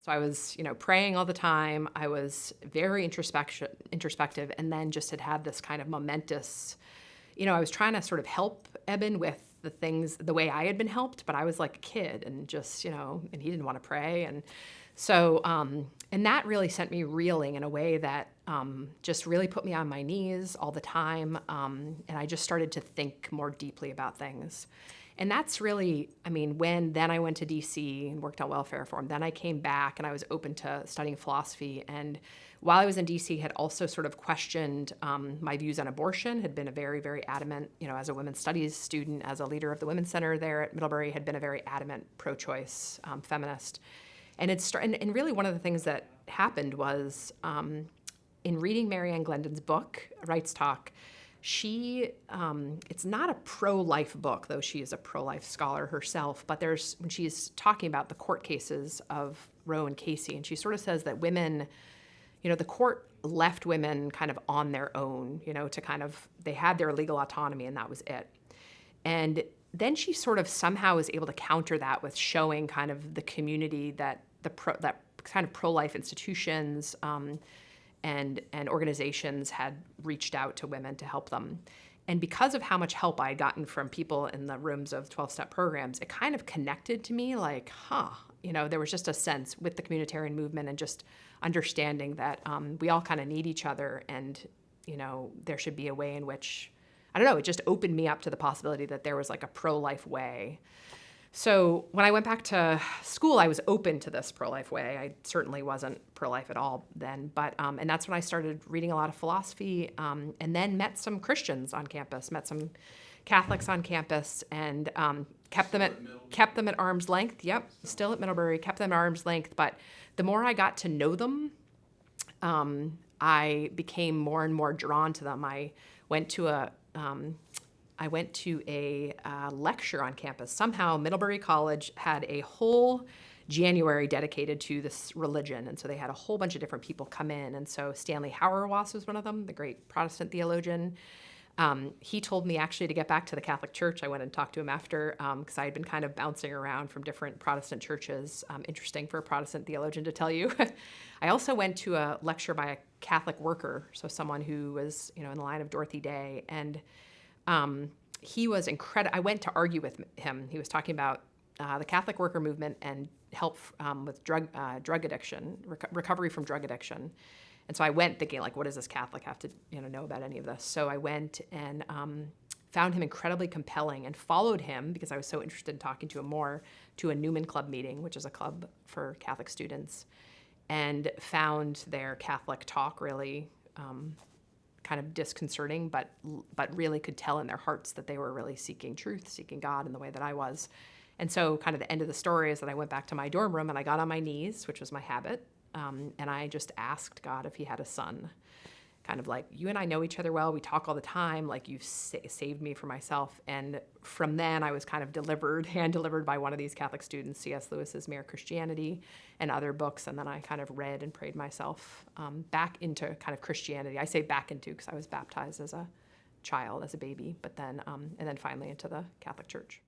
So I was, praying all the time. I was very introspective, and then just had this kind of momentous, I was trying to sort of help Eben with the way I had been helped, but I was like a kid and just, and he didn't want to pray. And so, and that really sent me reeling in a way that just really put me on my knees all the time. And I just started to think more deeply about things. And that's really, then I went to DC and worked on welfare reform. Then I came back and I was open to studying philosophy. And while I was in DC, had also sort of questioned my views on abortion, had been a very, very adamant, as a women's studies student, as a leader of the Women's Center there at Middlebury, had been a very adamant pro-choice feminist. And and really one of the things that happened was in reading Marianne Glendon's book, Rights Talk, it's not a pro-life book, though she is a pro-life scholar herself, but when she's talking about the court cases of Roe and Casey, and she sort of says that women, the court left women kind of on their own, they had their legal autonomy and that was it. And then she sort of somehow is able to counter that with showing kind of the community that that kind of pro-life institutions, and organizations had reached out to women to help them. And because of how much help I had gotten from people in the rooms of 12-step programs, it kind of connected to me like, there was just a sense with the communitarian movement and just understanding that we all kind of need each other, and, there should be a way in which, I don't know, it just opened me up to the possibility that there was like a pro-life way. So when I went back to school, I was open to this pro-life way. I certainly wasn't pro-life at all then, but and that's when I started reading a lot of philosophy, and then met some Christians on campus, met some Catholics on campus, and kept them at arm's length. Yep, still at Middlebury, kept them at arm's length. But the more I got to know them, I became more and more drawn to them. I went to a lecture on campus. Somehow Middlebury College had a whole January dedicated to this religion. And so they had a whole bunch of different people come in. And so Stanley Hauerwas was one of them, the great Protestant theologian. He told me actually to get back to the Catholic Church. I went and talked to him after, because I had been kind of bouncing around from different Protestant churches. Interesting for a Protestant theologian to tell you. I also went to a lecture by a Catholic worker, so someone who was, in the line of Dorothy Day. And he was incredible. I went to argue with him. He was talking about the Catholic worker movement and help with drug addiction, recovery from drug addiction. And so I went thinking, like, what does this Catholic have to know about any of this? So I went and found him incredibly compelling and followed him, because I was so interested in talking to him more, to a Newman Club meeting, which is a club for Catholic students, and found their Catholic talk really kind of disconcerting, but really could tell in their hearts that they were really seeking truth, seeking God in the way that I was. And so kind of the end of the story is that I went back to my dorm room and I got on my knees, which was my habit, and I just asked God if he had a son. Kind of like, you and I know each other well, we talk all the time, like you've saved me from myself. And from then I was kind of hand delivered by one of these Catholic students, C.S. Lewis's Mere Christianity and other books. And then I kind of read and prayed myself back into kind of Christianity. I say back into because I was baptized as a child, as a baby, but then, and then finally into the Catholic Church.